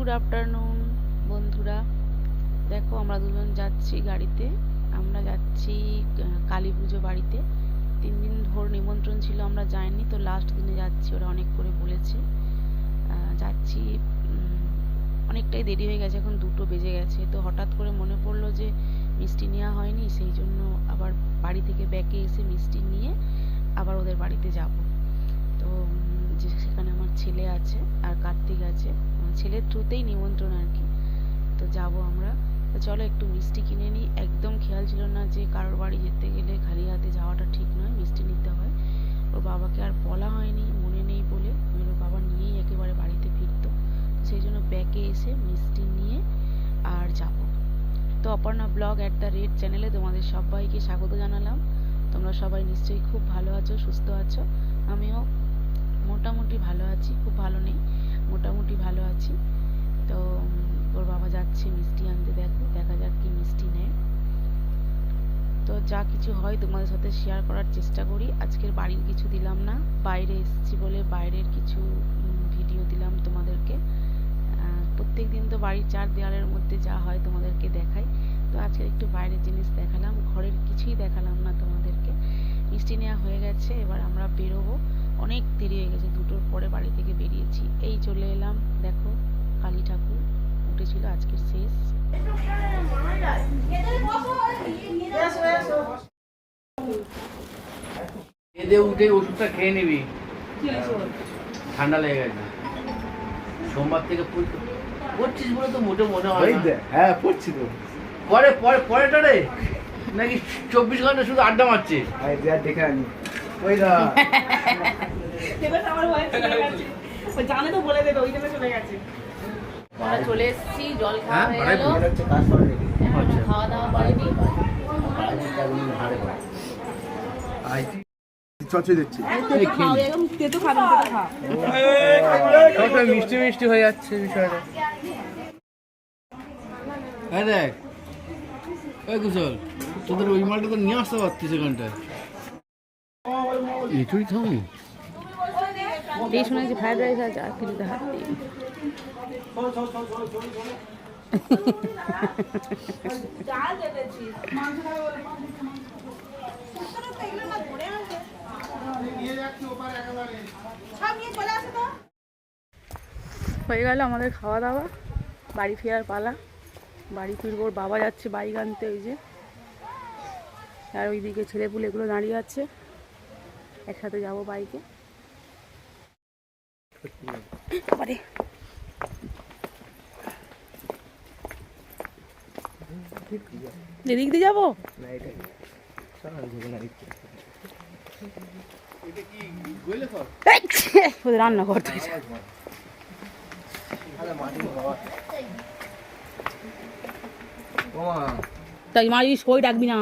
Good afternoon বন্ধুরা। দেখো আমরা দুজন যাচ্ছি গাড়িতে। আমরা যাচ্ছি কালী পুজো বাড়িতে। 3 দিন ভোর নিমন্ত্রণ ছিল, আমরা যাইনি, তো লাস্ট দিনে যাচ্ছি, ওরা অনেক করে বলেছে। যাচ্ছি, অনেকটাই দেরি হয়ে গেছে, এখন 2টো বেজে গেছে। তো হঠাৎ করে মনে পড়লো যে মিষ্টি নেওয়া হয়নি, সেই জন্য আবার বাড়ি থেকে ব্যাকে এসে মিষ্টি নিয়ে আবার ওদের বাড়িতে যাব। তো সেখানে আমার ছেলে আছে আর কার্তিক আছে, ছেলের থ্রুতেই নিমন্ত্রণ আর কি। তো যাব আমরা। তো চলো একটু মিষ্টি কিনে নিই। একদম খেয়াল ছিল না যে কারোর বাড়ি যেতে গেলে খালি হাতে যাওয়াটা ঠিক নয়, মিষ্টি নিতে হয়। ওর বাবাকে আর বলা হয়নি, মনে নেই বলে, ওর বাবা নিয়েই একেবারে বাড়িতে ফিরতো। সেই জন্য ব্যাকে এসে মিষ্টি নিয়ে আর যাব। তো অপর্ণা ব্লগ @ চ্যানেলে তোমাদের সবাইকে স্বাগত জানালাম। তোমরা সবাই নিশ্চয়ই খুব ভালো আছো, সুস্থ আছো। আমিও মোটামুটি ভালো আছি, খুব ভালো নেই, মোটামুটি ভালো আছি। তো ওর বাবা যাচ্ছে মিষ্টি আনতে, দেখা যাক কি মিষ্টি নেয়। তো যা কিছু হয় তোমাদের সাথে শেয়ার করার চেষ্টা করি। আজকের বাড়ির কিছু দিলাম না, বাইরে এসেছি বলে বাইরের কিছু ভিডিও দিলাম তোমাদেরকে। প্রত্যেক দিন তো বাড়ির 4 দেওয়ালের মধ্যে যা হয় তোমাদেরকে দেখাই। তো আজকে একটু বাইরের জিনিস দেখালাম, ঘরের কিছুই দেখালাম না তোমাদেরকে। মিষ্টি নেওয়া হয়ে গেছে, এবার আমরা বেরোবো। অনেক দেরি হয়ে গেছে, 2টোর পরে বাড়ি থেকে বেরিয়েছি, এই চলে এলাম। দেখো কালী ঠাকুর উঠেছিল, আজকের শেষ। এদের উঠে ওষুধটা খেয়ে নিবি, ঠান্ডা লেগে গেছে। সোমবার থেকে পড়ছিস বলে তো মোটে মনে হয় না। হ্যাঁ পড়ছি তো। পরে পরে পরেটা রে নাকি 24 ঘন্টা শুধু আড্ডা মারছে। দেখে আনি ওই দা জানে তো বলে দেবে, ওই জন্য চলে গেছে। আমরা চলে এসেছি, জল খাওয়া হয়ে গেল, খাওয়া দাওয়া করেনি। মিষ্টি মিষ্টি হয়ে যাচ্ছে বিষয়টা। হ্যাঁ দেখ ওই কুশল, তোদের ওই মালটা তো নিয়ে আসতে পারতিস এখানটায়। এটুই থামি এই শুনেছি ফ্রাইড রাইস আছে, আর কিছুতে হাত দিই। হয়ে গেল আমাদের খাওয়া দাওয়া, বাড়ি ফেরার পালা। বাড়ি ফিরবো, ওর বাবা যাচ্ছে বাইক আনতে, ওই যে, আর ওইদিকে ছেলেপুলে এগুলো দাঁড়িয়ে আছে, একসাথে যাবো বাইকে। এদিক দিয়ে যাবো, ওদের রান্না করতে। তাই মারি সই ডাকবি না,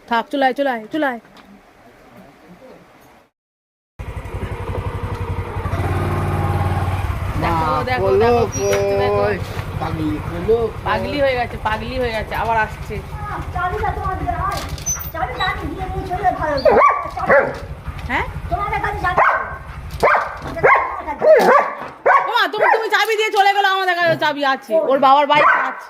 থাক, চলায় চলায় চলায়। দেখো দেখো কি করছে, দেখো পাগলি হয়ে গেছে, পাগলি হয়ে গেছে, আবার আসছে। হ্যাঁ তুমি চাবি দিয়ে চলে গেলো, আমাদের কাছে চাবি আছে, ওর বাবার বাইক আছে।